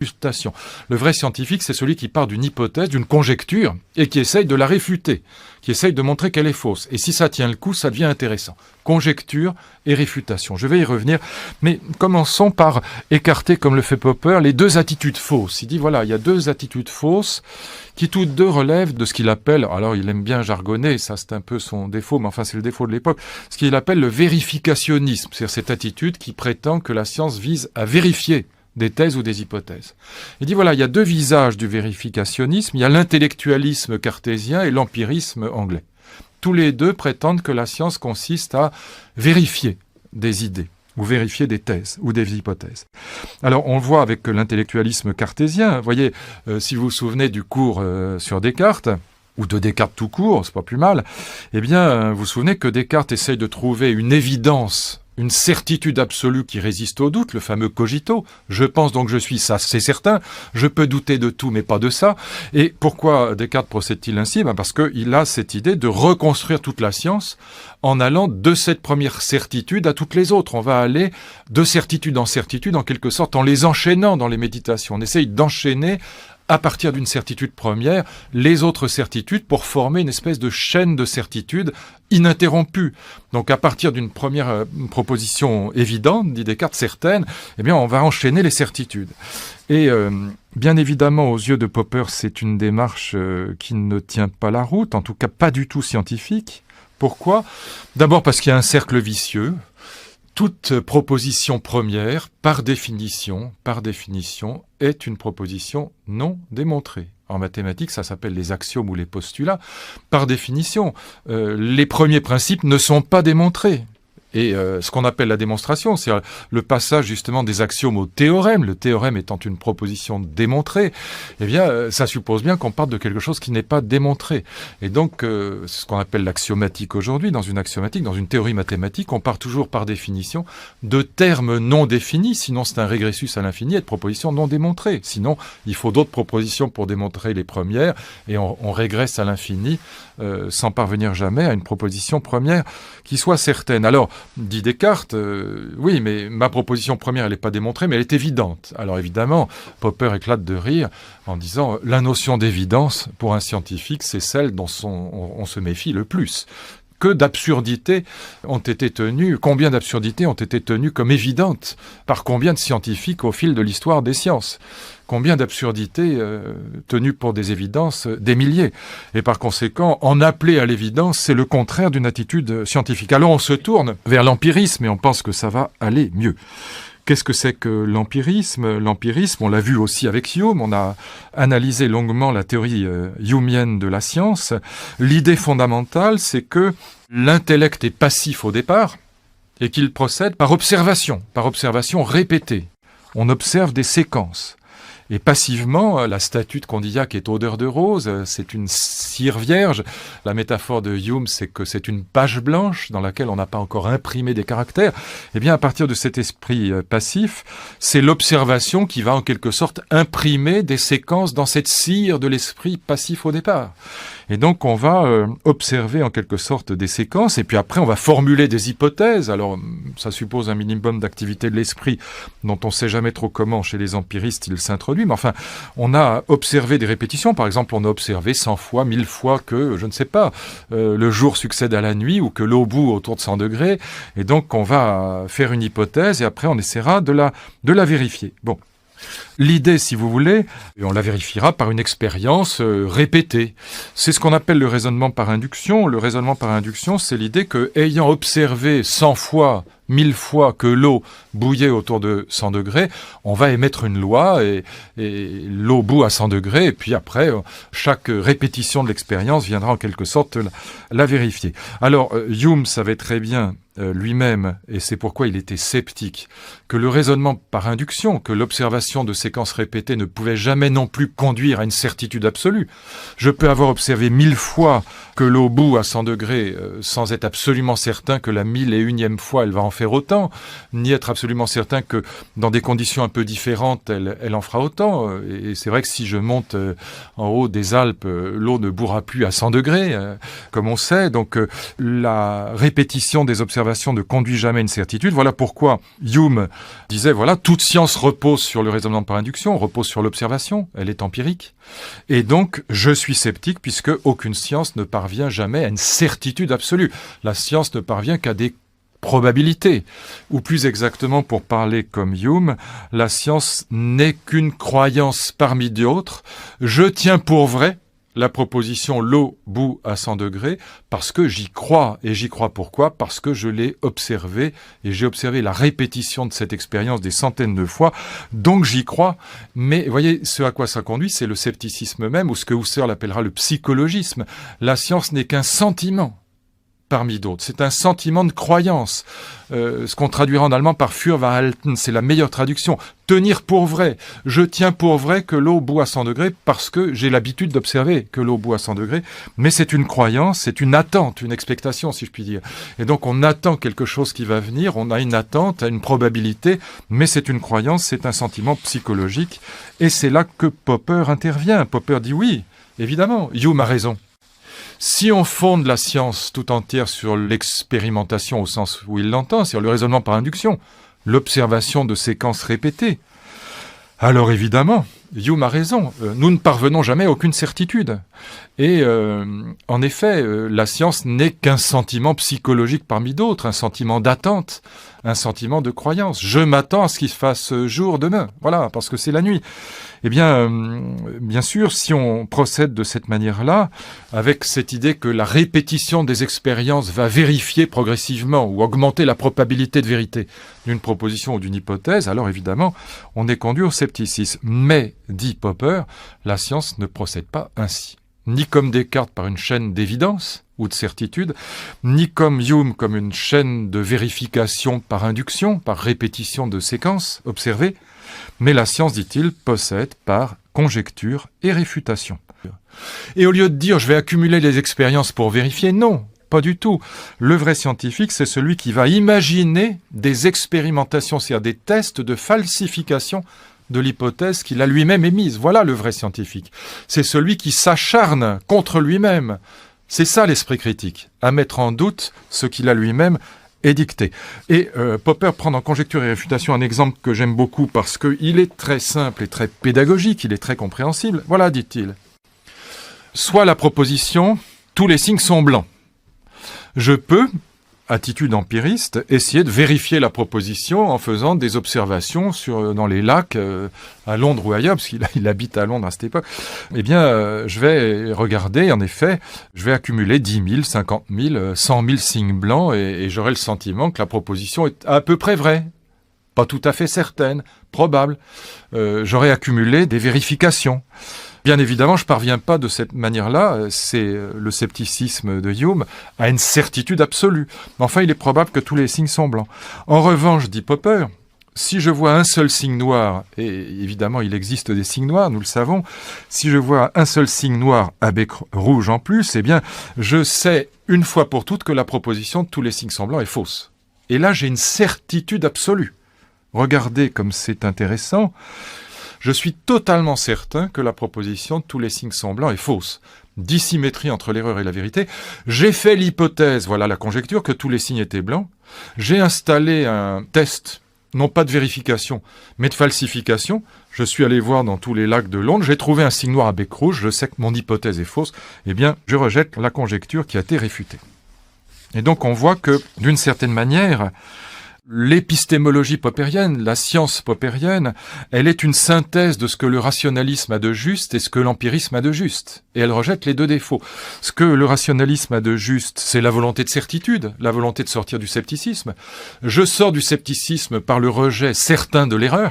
réfutation. Le vrai scientifique, c'est celui qui part d'une hypothèse, d'une conjecture, et qui essaye de la réfuter, qui essaye de montrer qu'elle est fausse. Et si ça tient le coup, ça devient intéressant. Conjecture et réfutation. Je vais y revenir, mais commençons par écarter, comme le fait Popper, les deux attitudes fausses. Il dit, voilà, il y a deux attitudes fausses qui toutes deux relèvent de ce qu'il appelle, alors il aime bien jargonner, ça c'est un peu son défaut, mais enfin c'est le défaut de l'époque, ce qu'il appelle le vérificationnisme, c'est-à-dire cette attitude qui prétend que la science vise à vérifier des thèses ou des hypothèses. Il dit, voilà, il y a deux visages du vérificationnisme, il y a l'intellectualisme cartésien et l'empirisme anglais. Tous les deux prétendent que la science consiste à vérifier des idées, ou vérifier des thèses, ou des hypothèses. Alors, on le voit avec l'intellectualisme cartésien. Vous voyez, si vous vous souvenez du cours sur Descartes, ou de Descartes tout court, c'est pas plus mal, eh bien, vous vous souvenez que Descartes essaye de trouver une évidence, une certitude absolue qui résiste au doute, le fameux cogito. Je pense donc je suis, ça c'est certain. Je peux douter de tout, mais pas de ça. Et pourquoi Descartes procède-t-il ainsi ? Parce qu'il a cette idée de reconstruire toute la science en allant de cette première certitude à toutes les autres. On va aller de certitude, en quelque sorte, en les enchaînant dans les méditations. On essaye d'enchaîner à partir d'une certitude première, les autres certitudes pour former une espèce de chaîne de certitudes ininterrompue. Donc à partir d'une première proposition évidente, dit Descartes, certaine, eh bien on va enchaîner les certitudes. Et bien évidemment, aux yeux de Popper, c'est une démarche qui ne tient pas la route, en tout cas pas du tout scientifique. Pourquoi ? D'abord parce qu'il y a un cercle vicieux. Toute proposition première, par définition, est une proposition non démontrée. En mathématiques, ça s'appelle les axiomes ou les postulats. Par définition, les premiers principes ne sont pas démontrés. Et ce qu'on appelle la démonstration, c'est le passage justement des axiomes au théorème, le théorème étant une proposition démontrée, eh bien ça suppose bien qu'on parte de quelque chose qui n'est pas démontré. Et donc c'est ce qu'on appelle l'axiomatique aujourd'hui. Dans une axiomatique, dans une théorie mathématique, on part toujours par définition de termes non définis, sinon c'est un régressus à l'infini, et de propositions non démontrées. Sinon, il faut d'autres propositions pour démontrer les premières, et on régresse à l'infini sans parvenir jamais à une proposition première qui soit certaine. Alors, dit Descartes, oui, mais ma proposition première, elle n'est pas démontrée, mais elle est évidente. Alors évidemment, Popper éclate de rire en disant la notion d'évidence, pour un scientifique, c'est celle dont on se méfie le plus. Que d'absurdités ont été tenues, combien d'absurdités ont été tenues comme évidentes par combien de scientifiques au fil de l'histoire des sciences ? Combien d'absurdités tenues pour des évidences, des milliers. Et par conséquent, en appeler à l'évidence, c'est le contraire d'une attitude scientifique. Alors on se tourne vers l'empirisme et on pense que ça va aller mieux. Qu'est-ce que c'est que l'empirisme ? L'empirisme, on l'a vu aussi avec Hume, on a analysé longuement la théorie humienne de la science. L'idée fondamentale, c'est que l'intellect est passif au départ et qu'il procède par observation répétée. On observe des séquences. Et passivement, la statue de Condillac est odeur de rose, c'est une cire vierge. La métaphore de Hume, c'est que c'est une page blanche dans laquelle on n'a pas encore imprimé des caractères. Eh bien, à partir de cet esprit passif, c'est l'observation qui va en quelque sorte imprimer des séquences dans cette cire de l'esprit passif au départ. Et donc, on va observer en quelque sorte des séquences, et puis après, on va formuler des hypothèses. Alors, ça suppose un minimum d'activité de l'esprit, dont on ne sait jamais trop comment, chez les empiristes, il s'introduit. Mais enfin, on a observé des répétitions. Par exemple, on a observé 100 fois, 1000 fois que, je ne sais pas, le jour succède à la nuit, ou que l'eau bout autour de 100 degrés. Et donc, on va faire une hypothèse, et après, on essaiera de la vérifier. Bon. L'idée, si vous voulez, on la vérifiera par une expérience répétée. C'est ce qu'on appelle le raisonnement par induction. Le raisonnement par induction, c'est l'idée que, ayant observé 100 fois, 1000 fois que l'eau bouillait autour de 100 degrés, on va émettre une loi et l'eau bout à 100 degrés, et puis après, chaque répétition de l'expérience viendra en quelque sorte la vérifier. Alors, Hume savait très bien lui-même, et c'est pourquoi il était sceptique, que le raisonnement par induction, que l'observation de séquences répétées ne pouvait jamais non plus conduire à une certitude absolue. Je peux avoir observé 1000 fois que l'eau bout à 100 degrés sans être absolument certain que la 1001e fois elle va en faire faire autant, ni être absolument certain que dans des conditions un peu différentes, elle en fera autant. Et c'est vrai que si je monte en haut des Alpes, l'eau ne bourra plus à 100 degrés, comme on sait. Donc la répétition des observations ne conduit jamais à une certitude. Voilà pourquoi Hume disait, voilà, toute science repose sur le raisonnement par induction, repose sur l'observation, elle est empirique. Et donc, je suis sceptique puisque aucune science ne parvient jamais à une certitude absolue. La science ne parvient qu'à des probabilités. Ou plus exactement, pour parler comme Hume, la science n'est qu'une croyance parmi d'autres. Je tiens pour vrai la proposition l'eau bout à 100 degrés parce que j'y crois. Et j'y crois pourquoi ? Parce que je l'ai observé et j'ai observé la répétition de cette expérience des centaines de fois. Donc j'y crois. Mais vous voyez, ce à quoi ça conduit, c'est le scepticisme même, ou ce que Husserl appellera le psychologisme. La science n'est qu'un sentiment parmi d'autres. C'est un sentiment de croyance. Ce qu'on traduira en allemand par Fürwahrhalten, c'est la meilleure traduction. Tenir pour vrai. Je tiens pour vrai que l'eau bout à 100 degrés parce que j'ai l'habitude d'observer que l'eau bout à 100 degrés. Mais c'est une croyance, c'est une attente, une expectation, si je puis dire. Et donc on attend quelque chose qui va venir, on a une attente, une probabilité, mais c'est une croyance, c'est un sentiment psychologique. Et c'est là que Popper intervient. Popper dit oui, évidemment, Hume a raison. Si on fonde la science tout entière sur l'expérimentation au sens où il l'entend, sur le raisonnement par induction, l'observation de séquences répétées, alors évidemment, Hume a raison, nous ne parvenons jamais à aucune certitude. Et en effet, la science n'est qu'un sentiment psychologique parmi d'autres, un sentiment d'attente, un sentiment de croyance. Je m'attends à ce qu'il se fasse jour demain, voilà, parce que c'est la nuit. Eh bien, bien sûr, si on procède de cette manière-là, avec cette idée que la répétition des expériences va vérifier progressivement ou augmenter la probabilité de vérité d'une proposition ou d'une hypothèse, alors évidemment, on est conduit au scepticisme. Mais, dit Popper, la science ne procède pas ainsi. Ni comme Descartes par une chaîne d'évidence ou de certitude, ni comme Hume comme une chaîne de vérification par induction, par répétition de séquences observées, mais la science, dit-il, possède par conjecture et réfutation. Et au lieu de dire « je vais accumuler les expériences pour vérifier », non, pas du tout. Le vrai scientifique, c'est celui qui va imaginer des expérimentations, c'est-à-dire des tests de falsification de l'hypothèse qu'il a lui-même émise. Voilà le vrai scientifique. C'est celui qui s'acharne contre lui-même. C'est ça l'esprit critique, à mettre en doute ce qu'il a lui-même édicté. Et Popper prend dans Conjecture et réfutation un exemple que j'aime beaucoup parce qu'il est très simple et très pédagogique, il est très compréhensible. Voilà, dit-il. Soit la proposition, tous les signes sont blancs. Je peux, attitude empiriste, essayer de vérifier la proposition en faisant des observations dans les lacs à Londres ou ailleurs, parce qu'il habite à Londres à cette époque. Eh bien, je vais regarder, en effet, je vais accumuler 10 000, 50 000, 100 000 signes blancs et j'aurai le sentiment que la proposition est à peu près vraie. Pas tout à fait certaine, probable. J'aurai accumulé des vérifications. Bien évidemment, je ne parviens pas de cette manière-là, c'est le scepticisme de Hume, à une certitude absolue. Mais enfin, il est probable que tous les signes sont blancs. En revanche, dit Popper, si je vois un seul signe noir, et évidemment il existe des signes noirs, nous le savons, si je vois un seul signe noir à bec rouge en plus, eh bien, je sais une fois pour toutes que la proposition de tous les signes sont blancs est fausse. Et là, j'ai une certitude absolue. Regardez comme c'est intéressant. Je suis totalement certain que la proposition de tous les signes sont blancs est fausse. Dissymétrie entre l'erreur et la vérité. J'ai fait l'hypothèse, voilà la conjecture, que tous les signes étaient blancs. J'ai installé un test, non pas de vérification, mais de falsification. Je suis allé voir dans tous les lacs de Londres, j'ai trouvé un signe noir à bec rouge, je sais que mon hypothèse est fausse. Eh bien, je rejette la conjecture qui a été réfutée. Et donc on voit que, d'une certaine manière, l'épistémologie poppérienne, la science poppérienne, elle est une synthèse de ce que le rationalisme a de juste et ce que l'empirisme a de juste. Et elle rejette les deux défauts. Ce que le rationalisme a de juste, c'est la volonté de certitude, la volonté de sortir du scepticisme. Je sors du scepticisme par le rejet certain de l'erreur.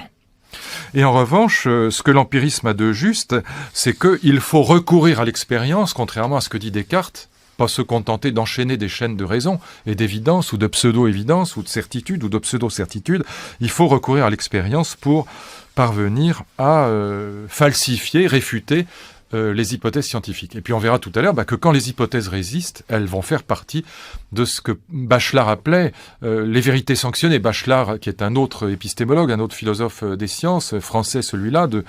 Et en revanche, ce que l'empirisme a de juste, c'est qu'il faut recourir à l'expérience, contrairement à ce que dit Descartes, pas se contenter d'enchaîner des chaînes de raison et d'évidence ou de pseudo-évidence ou de certitude ou de pseudo-certitude. Il faut recourir à l'expérience pour parvenir à falsifier, réfuter les hypothèses scientifiques. Et puis on verra tout à l'heure que quand les hypothèses résistent, elles vont faire partie de ce que Bachelard appelait les vérités sanctionnées. Bachelard, qui est un autre épistémologue, un autre philosophe des sciences, français celui-là, de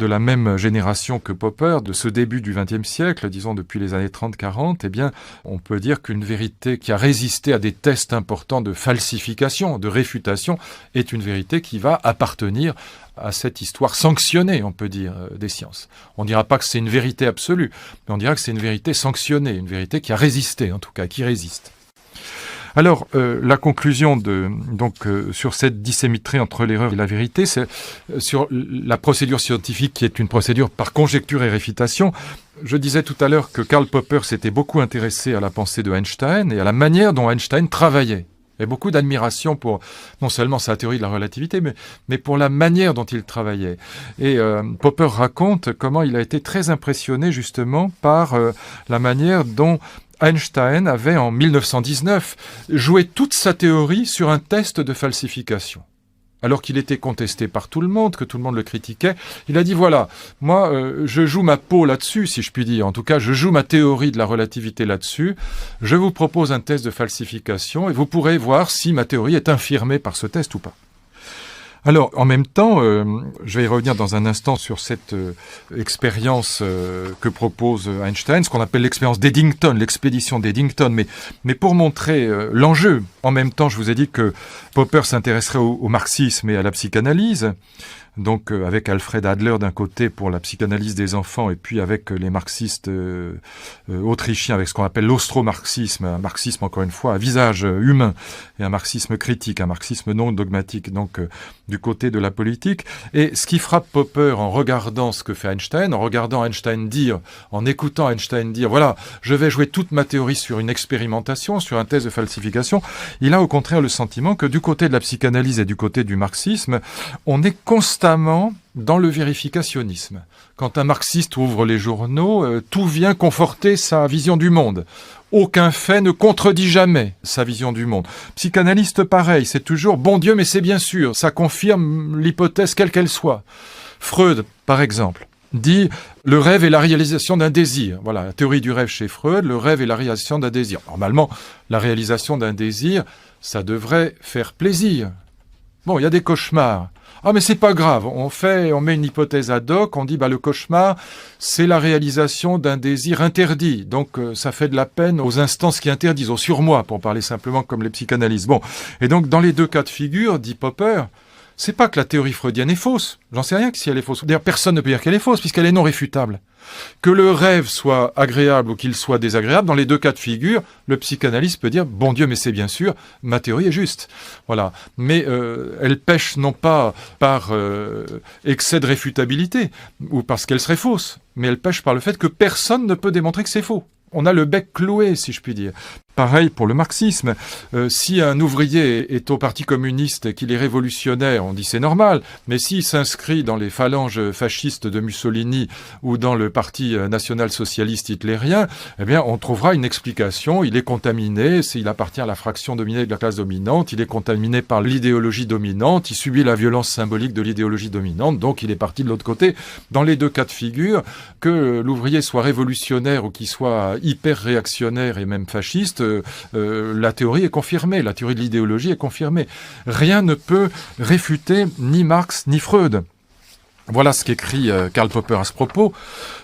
la même génération que Popper, de ce début du XXe siècle, disons depuis les années 30-40, eh bien, on peut dire qu'une vérité qui a résisté à des tests importants de falsification, de réfutation, est une vérité qui va appartenir à cette histoire sanctionnée, on peut dire, des sciences. On ne dira pas que c'est une vérité absolue, mais on dira que c'est une vérité sanctionnée, une vérité qui a résisté, en tout cas, qui résiste. Alors, la conclusion sur cette dissymétrie entre l'erreur et la vérité, c'est sur la procédure scientifique qui est une procédure par conjecture et réfutation. Je disais tout à l'heure que Karl Popper s'était beaucoup intéressé à la pensée de Einstein et à la manière dont Einstein travaillait. Il y a beaucoup d'admiration pour non seulement sa théorie de la relativité, mais pour la manière dont il travaillait. Et Popper raconte comment il a été très impressionné justement par la manière dont Einstein avait, en 1919, joué toute sa théorie sur un test de falsification. Alors qu'il était contesté par tout le monde, que tout le monde le critiquait, il a dit voilà, moi je joue ma peau là-dessus, si je puis dire. En tout cas, je joue ma théorie de la relativité là-dessus. Je vous propose un test de falsification et vous pourrez voir si ma théorie est infirmée par ce test ou pas. Alors, en même temps, je vais y revenir dans un instant sur cette expérience que propose Einstein, ce qu'on appelle l'expérience d'Eddington, l'expédition d'Eddington. Mais pour montrer l'enjeu, en même temps, je vous ai dit que Popper s'intéresserait au marxisme et à la psychanalyse. Donc avec Alfred Adler d'un côté pour la psychanalyse des enfants et puis avec les marxistes autrichiens avec ce qu'on appelle l'austro-marxisme, un marxisme encore une fois à visage humain et un marxisme critique, un marxisme non dogmatique, donc du côté de la politique. Et ce qui frappe Popper en regardant ce que fait Einstein, en regardant Einstein dire, en écoutant Einstein dire, voilà, je vais jouer toute ma théorie sur une expérimentation, sur un test de falsification, il a au contraire le sentiment que du côté de la psychanalyse et du côté du marxisme, on est constamment dans le vérificationnisme. Quand un marxiste ouvre les journaux, tout vient conforter sa vision du monde. Aucun fait ne contredit jamais sa vision du monde. Psychanalyste, pareil, c'est toujours « bon Dieu, mais c'est bien sûr », ça confirme l'hypothèse quelle qu'elle soit. Freud, par exemple, dit « le rêve est la réalisation d'un désir ». Voilà, la théorie du rêve chez Freud, le rêve est la réalisation d'un désir. Normalement, la réalisation d'un désir, ça devrait faire plaisir. Bon, il y a des cauchemars. Ah mais c'est pas grave, on met une hypothèse ad hoc, on dit le cauchemar c'est la réalisation d'un désir interdit, donc ça fait de la peine aux instances qui interdisent, au surmoi pour parler simplement comme les psychanalystes. Bon, et donc dans les deux cas de figure, dit Popper, c'est pas que la théorie freudienne est fausse, j'en sais rien que si elle est fausse. D'ailleurs personne ne peut dire qu'elle est fausse puisqu'elle est non réfutable. Que le rêve soit agréable ou qu'il soit désagréable, dans les deux cas de figure, le psychanalyste peut dire « bon Dieu, mais c'est bien sûr, ma théorie est juste ». Voilà. Mais elle pêche non pas par excès de réfutabilité ou parce qu'elle serait fausse, mais elle pêche par le fait que personne ne peut démontrer que c'est faux. On a le bec cloué, si je puis dire. Pareil pour le marxisme. Si un ouvrier est au Parti communiste et qu'il est révolutionnaire, on dit c'est normal. Mais s'il s'inscrit dans les phalanges fascistes de Mussolini ou dans le Parti national-socialiste hitlérien, eh bien, on trouvera une explication. Il est contaminé, il appartient à la fraction dominée de la classe dominante, il est contaminé par l'idéologie dominante, il subit la violence symbolique de l'idéologie dominante, donc il est parti de l'autre côté. Dans les deux cas de figure, que l'ouvrier soit révolutionnaire ou qu'il soit hyper réactionnaire et même fasciste, la théorie est confirmée, la théorie de l'idéologie est confirmée. Rien ne peut réfuter ni Marx ni Freud. Voilà ce qu'écrit Karl Popper à ce propos.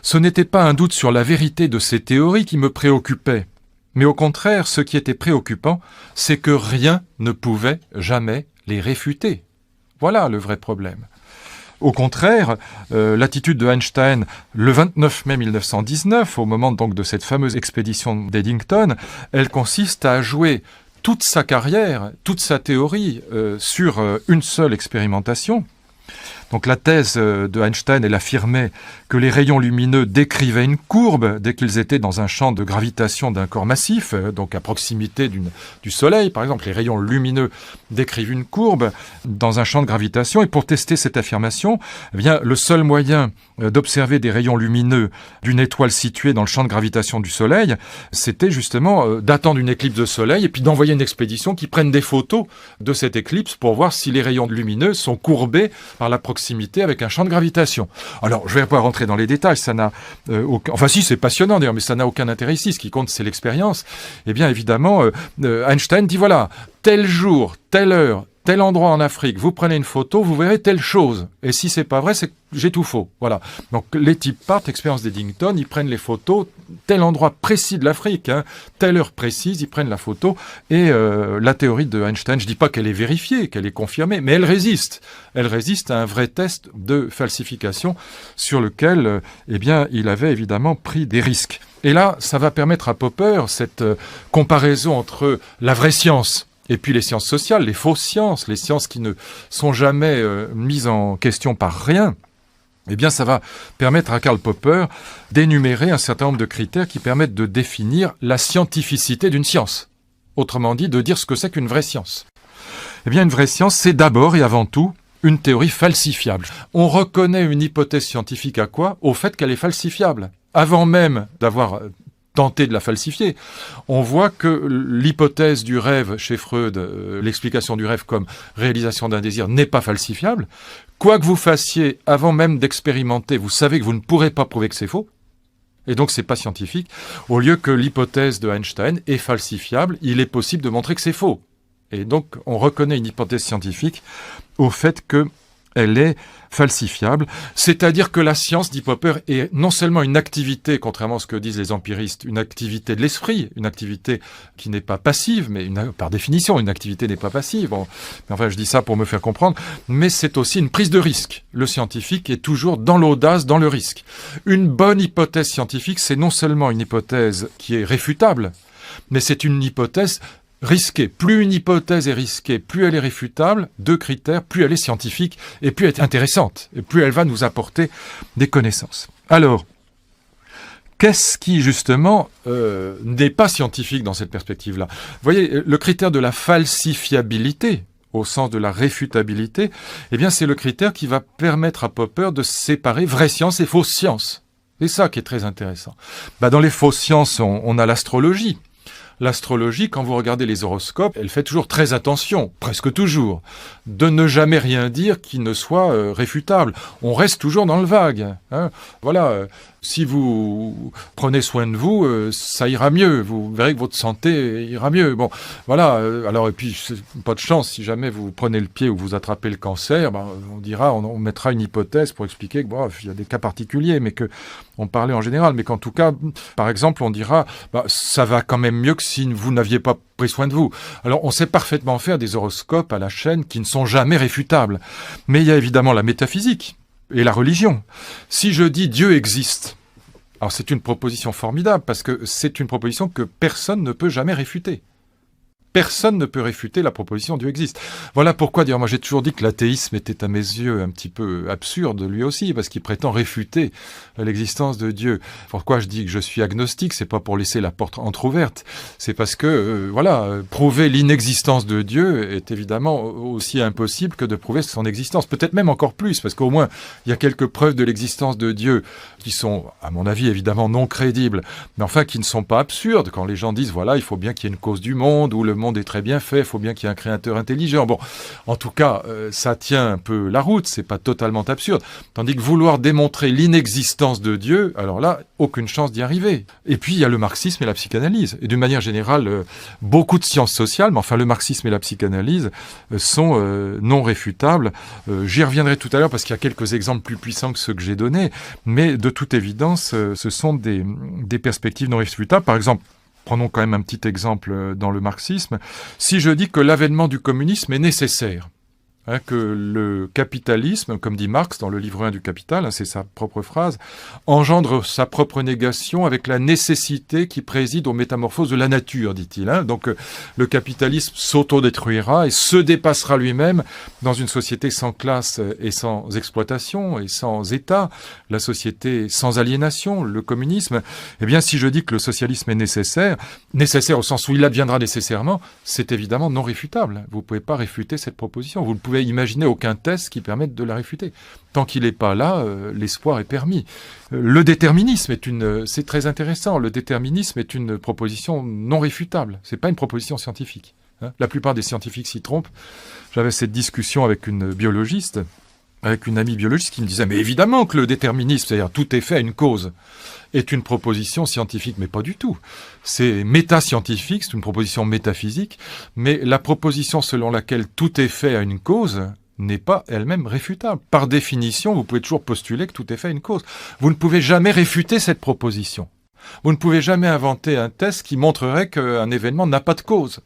Ce n'était pas un doute sur la vérité de ces théories qui me préoccupait, mais au contraire, ce qui était préoccupant, c'est que rien ne pouvait jamais les réfuter. Voilà le vrai problème. Au contraire, l'attitude de Einstein, le 29 mai 1919, au moment donc de cette fameuse expédition d'Eddington, elle consiste à jouer toute sa carrière, toute sa théorie sur une seule expérimentation. Donc la thèse de Einstein, elle affirmait que les rayons lumineux décrivaient une courbe dès qu'ils étaient dans un champ de gravitation d'un corps massif, donc à proximité du Soleil, par exemple. Les rayons lumineux décrivent une courbe dans un champ de gravitation. Et pour tester cette affirmation, eh bien, le seul moyen d'observer des rayons lumineux d'une étoile située dans le champ de gravitation du Soleil, c'était justement d'attendre une éclipse de Soleil et puis d'envoyer une expédition qui prenne des photos de cette éclipse pour voir si les rayons lumineux sont courbés par la proximité proximité avec un champ de gravitation. Alors, je ne vais pas rentrer dans les détails, ça n'a aucun... Enfin si, c'est passionnant d'ailleurs, mais ça n'a aucun intérêt ici. Ce qui compte, c'est l'expérience. Eh bien, évidemment, Einstein dit, voilà, tel jour, telle heure, tel endroit en Afrique, vous prenez une photo, vous verrez telle chose. Et si c'est pas vrai, c'est que j'ai tout faux. Voilà. Donc les types partent, expérience d'Eddington, ils prennent les photos, tel endroit précis de l'Afrique, telle heure précise, ils prennent la photo. Et la théorie de Einstein, je dis pas qu'elle est vérifiée, qu'elle est confirmée, mais elle résiste. Elle résiste à un vrai test de falsification sur lequel, eh bien, il avait évidemment pris des risques. Et là, ça va permettre à Popper cette comparaison entre la vraie science et puis les sciences sociales, les fausses sciences, les sciences qui ne sont jamais mises en question par rien. Eh bien, ça va permettre à Karl Popper d'énumérer un certain nombre de critères qui permettent de définir la scientificité d'une science. Autrement dit, de dire ce que c'est qu'une vraie science. Eh bien, une vraie science, c'est d'abord et avant tout une théorie falsifiable. On reconnaît une hypothèse scientifique à quoi ? Au fait qu'elle est falsifiable. Avant même d'avoir tenté de la falsifier, on voit que l'hypothèse du rêve chez Freud, l'explication du rêve comme réalisation d'un désir n'est pas falsifiable. Quoi que vous fassiez avant même d'expérimenter, vous savez que vous ne pourrez pas prouver que c'est faux. Et donc c'est pas scientifique. Au lieu que l'hypothèse de Einstein est falsifiable, il est possible de montrer que c'est faux. Et donc on reconnaît une hypothèse scientifique au fait que elle est falsifiable. C'est-à-dire que la science, dit Popper, est non seulement une activité, contrairement à ce que disent les empiristes, une activité de l'esprit, une activité qui n'est pas passive, mais par définition, une activité n'est pas passive. Bon, mais enfin, je dis ça pour me faire comprendre, mais c'est aussi une prise de risque. Le scientifique est toujours dans l'audace, dans le risque. Une bonne hypothèse scientifique, c'est non seulement une hypothèse qui est réfutable, mais c'est une hypothèse risquée. Plus une hypothèse est risquée, plus elle est réfutable, deux critères, plus elle est scientifique et plus elle est intéressante, et plus elle va nous apporter des connaissances. Alors, qu'est-ce qui, justement, n'est pas scientifique dans cette perspective-là ? Vous voyez, le critère de la falsifiabilité, au sens de la réfutabilité, eh bien, c'est le critère qui va permettre à Popper de séparer vraie science et fausse science. C'est ça qui est très intéressant. Dans les fausses sciences, on a l'astrologie. L'astrologie, quand vous regardez les horoscopes, elle fait toujours très attention, presque toujours, de ne jamais rien dire qui ne soit réfutable. On reste toujours dans le vague. Voilà, si vous prenez soin de vous, ça ira mieux. Vous verrez que votre santé ira mieux. Bon, voilà. Alors, et puis, c'est pas de chance, si jamais vous prenez le pied ou vous attrapez le cancer, on dira, on mettra une hypothèse pour expliquer que, il y a des cas particuliers, mais que on parlait en général. Mais qu'en tout cas, par exemple, on dira, ça va quand même mieux que si vous n'aviez pas pris soin de vous. Alors, on sait parfaitement faire des horoscopes à la chaîne qui ne sont jamais réfutables. Mais il y a évidemment la métaphysique et la religion. Si je dis Dieu existe, alors c'est une proposition formidable parce que c'est une proposition que personne ne peut jamais réfuter. Personne ne peut réfuter la proposition Dieu existe. Voilà pourquoi, moi j'ai toujours dit que l'athéisme était à mes yeux un petit peu absurde lui aussi, parce qu'il prétend réfuter l'existence de Dieu. Pourquoi je dis que je suis agnostique, c'est pas pour laisser la porte entrouverte, c'est parce que, prouver l'inexistence de Dieu est évidemment aussi impossible que de prouver son existence. Peut-être même encore plus, parce qu'au moins il y a quelques preuves de l'existence de Dieu qui sont, à mon avis, évidemment non crédibles, mais enfin qui ne sont pas absurdes. Quand les gens disent, il faut bien qu'il y ait une cause du monde, ou le monde est très bien fait, il faut bien qu'il y ait un créateur intelligent. Bon, en tout cas, ça tient un peu la route, c'est pas totalement absurde. Tandis que vouloir démontrer l'inexistence de Dieu, alors là, aucune chance d'y arriver. Et puis, il y a le marxisme et la psychanalyse. Et d'une manière générale, beaucoup de sciences sociales, mais enfin, le marxisme et la psychanalyse sont non réfutables. J'y reviendrai tout à l'heure parce qu'il y a quelques exemples plus puissants que ceux que j'ai donnés, mais de toute évidence, ce sont des perspectives non réfutables. Par exemple, prenons quand même un petit exemple dans le marxisme. Si je dis que l'avènement du communisme est nécessaire, que le capitalisme, comme dit Marx dans le livre 1 du Capital, c'est sa propre phrase, engendre sa propre négation avec la nécessité qui préside aux métamorphoses de la nature, dit-il. Donc le capitalisme s'autodétruira et se dépassera lui-même dans une société sans classe et sans exploitation et sans État, la société sans aliénation, le communisme. Eh bien, si je dis que le socialisme est nécessaire au sens où il adviendra nécessairement, c'est évidemment non réfutable. Vous ne pouvez pas réfuter cette proposition. Vous ne pouvez imaginer aucun test qui permette de la réfuter. Tant qu'il n'est pas là, l'espoir est permis. Le déterminisme c'est très intéressant. Le déterminisme est une proposition non réfutable. C'est pas une proposition scientifique. La plupart des scientifiques s'y trompent. J'avais cette discussion avec une biologiste avec une amie biologiste qui me disait « Mais évidemment que le déterminisme, c'est-à-dire tout est fait à une cause, est une proposition scientifique. » Mais pas du tout. C'est métascientifique, c'est une proposition métaphysique, mais la proposition selon laquelle tout est fait à une cause n'est pas elle-même réfutable. Par définition, vous pouvez toujours postuler que tout est fait à une cause. Vous ne pouvez jamais réfuter cette proposition. Vous ne pouvez jamais inventer un test qui montrerait qu'un événement n'a pas de cause.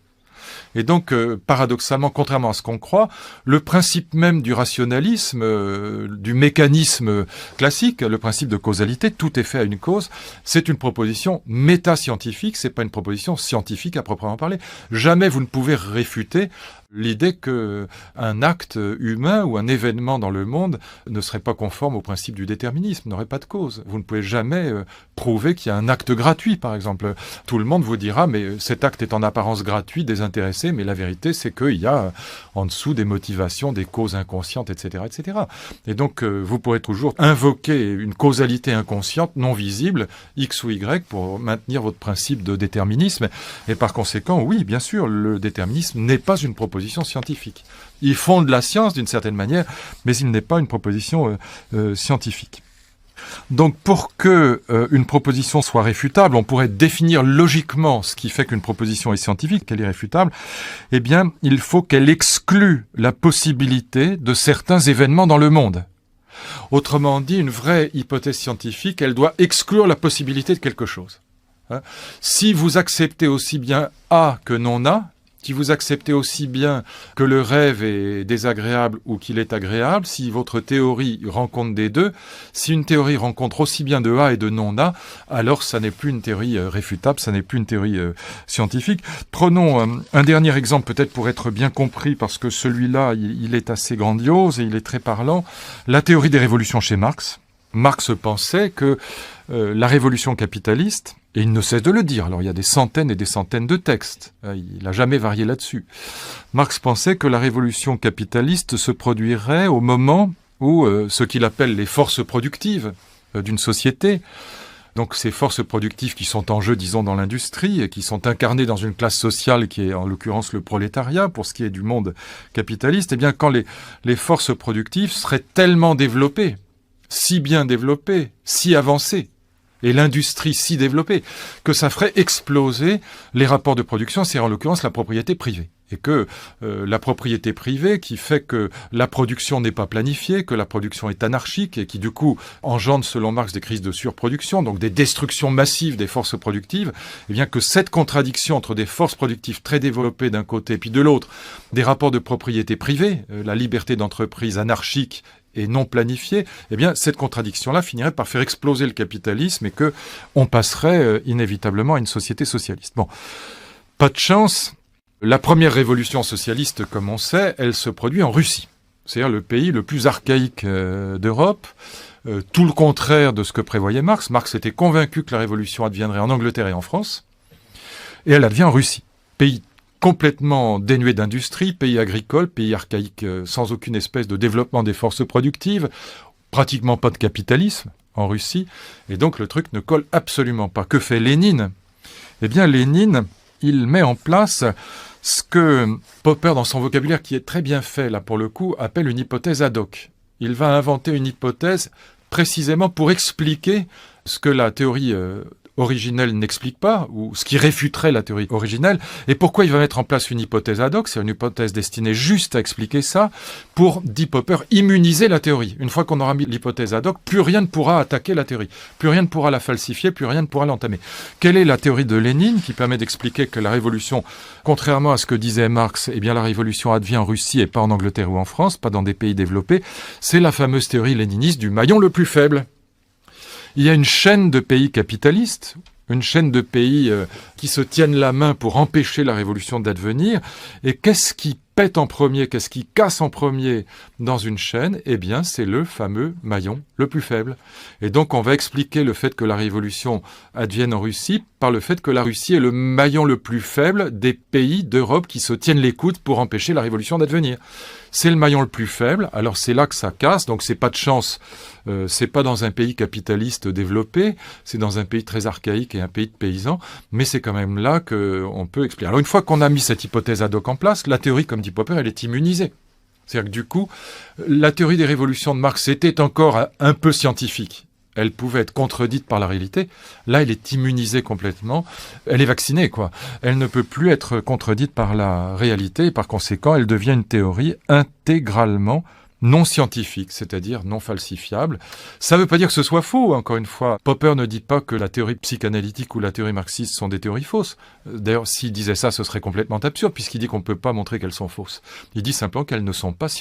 Et donc, paradoxalement, contrairement à ce qu'on croit, le principe même du rationalisme, du mécanisme classique, le principe de causalité, tout est fait à une cause, c'est une proposition métascientifique, c'est pas une proposition scientifique à proprement parler. Jamais vous ne pouvez réfuter l'idée qu'un acte humain ou un événement dans le monde ne serait pas conforme au principe du déterminisme, n'aurait pas de cause. Vous ne pouvez jamais prouver qu'il y a un acte gratuit, par exemple. Tout le monde vous dira, mais cet acte est en apparence gratuit, désintéressé, mais la vérité, c'est qu'il y a en dessous des motivations, des causes inconscientes, etc., etc. Et donc, vous pourrez toujours invoquer une causalité inconsciente, non visible, X ou Y, pour maintenir votre principe de déterminisme. Et par conséquent, oui, bien sûr, le déterminisme n'est pas une proposition scientifique. Il fonde la science d'une certaine manière, mais il n'est pas une proposition scientifique. Donc pour que une proposition soit réfutable, on pourrait définir logiquement ce qui fait qu'une proposition est scientifique, qu'elle est réfutable. Eh bien, il faut qu'elle exclue la possibilité de certains événements dans le monde. Autrement dit, une vraie hypothèse scientifique, elle doit exclure la possibilité de quelque chose. Si vous acceptez aussi bien A que non A, si vous acceptez aussi bien que le rêve est désagréable ou qu'il est agréable, si votre théorie rencontre des deux, si une théorie rencontre aussi bien de A et de non A, alors ça n'est plus une théorie réfutable, ça n'est plus une théorie scientifique. Prenons un dernier exemple peut-être pour être bien compris, parce que celui-là, il est assez grandiose et il est très parlant. La théorie des révolutions chez Marx. Marx pensait que la révolution capitaliste, et il ne cesse de le dire, alors il y a des centaines et des centaines de textes, il n'a jamais varié là-dessus. Marx pensait que la révolution capitaliste se produirait au moment où ce qu'il appelle les forces productives d'une société, donc ces forces productives qui sont en jeu, disons, dans l'industrie, et qui sont incarnées dans une classe sociale qui est en l'occurrence le prolétariat, pour ce qui est du monde capitaliste, eh bien quand les forces productives seraient tellement développées, si bien développée, si avancée, et l'industrie si développée, que ça ferait exploser les rapports de production, c'est en l'occurrence la propriété privée. Et que la propriété privée qui fait que la production n'est pas planifiée, que la production est anarchique et qui du coup engendre selon Marx des crises de surproduction, donc des destructions massives des forces productives, et bien que cette contradiction entre des forces productives très développées d'un côté et puis de l'autre, des rapports de propriété privée, la liberté d'entreprise anarchique et non planifiée, eh bien cette contradiction-là finirait par faire exploser le capitalisme et que on passerait inévitablement à une société socialiste. Bon, pas de chance. La première révolution socialiste, comme on sait, elle se produit en Russie. C'est-à-dire le pays le plus archaïque d'Europe, tout le contraire de ce que prévoyait Marx. Marx était convaincu que la révolution adviendrait en Angleterre et en France, et elle advient en Russie. Pays complètement dénué d'industrie, pays agricole, pays archaïque sans aucune espèce de développement des forces productives, pratiquement pas de capitalisme en Russie, et donc le truc ne colle absolument pas. Que fait Lénine ? Eh bien Lénine, il met en place ce que Popper, dans son vocabulaire qui est très bien fait là pour le coup, appelle une hypothèse ad hoc. Il va inventer une hypothèse précisément pour expliquer ce que la théorie originelle n'explique pas, ou ce qui réfuterait la théorie originelle. Et pourquoi il va mettre en place une hypothèse ad hoc ? C'est une hypothèse destinée juste à expliquer ça, pour, dit Popper, immuniser la théorie. Une fois qu'on aura mis l'hypothèse ad hoc, plus rien ne pourra attaquer la théorie. Plus rien ne pourra la falsifier, plus rien ne pourra l'entamer. Quelle est la théorie de Lénine qui permet d'expliquer que la révolution, contrairement à ce que disait Marx, eh bien la révolution advient en Russie et pas en Angleterre ou en France, pas dans des pays développés ? C'est la fameuse théorie léniniste du maillon le plus faible. Il y a une chaîne de pays capitalistes, une chaîne de pays qui se tiennent la main pour empêcher la révolution d'advenir. Et qu'est-ce qui pète en premier, qu'est-ce qui casse en premier dans une chaîne ? Eh bien, c'est le fameux maillon le plus faible. Et donc, on va expliquer le fait que la révolution advienne en Russie par le fait que la Russie est le maillon le plus faible des pays d'Europe qui se tiennent les coudes pour empêcher la révolution d'advenir. C'est le maillon le plus faible, alors c'est là que ça casse, donc c'est pas de chance, c'est pas dans un pays capitaliste développé, c'est dans un pays très archaïque et un pays de paysans, mais c'est quand même là qu'on peut expliquer. Alors une fois qu'on a mis cette hypothèse ad hoc en place, la théorie, comme dit Popper, elle est immunisée. C'est-à-dire que du coup, la théorie des révolutions de Marx était encore un peu scientifique. Elle pouvait être contredite par la réalité. Là, elle est immunisée complètement. Elle est vaccinée, quoi. Elle ne peut plus être contredite par la réalité. Et par conséquent, elle devient une théorie intégralement non scientifique, c'est-à-dire non falsifiable. Ça ne veut pas dire que ce soit faux, encore une fois. Popper ne dit pas que la théorie psychanalytique ou la théorie marxiste sont des théories fausses. D'ailleurs, s'il disait ça, ce serait complètement absurde, puisqu'il dit qu'on ne peut pas montrer qu'elles sont fausses. Il dit simplement qu'elles ne sont pas scientifiques.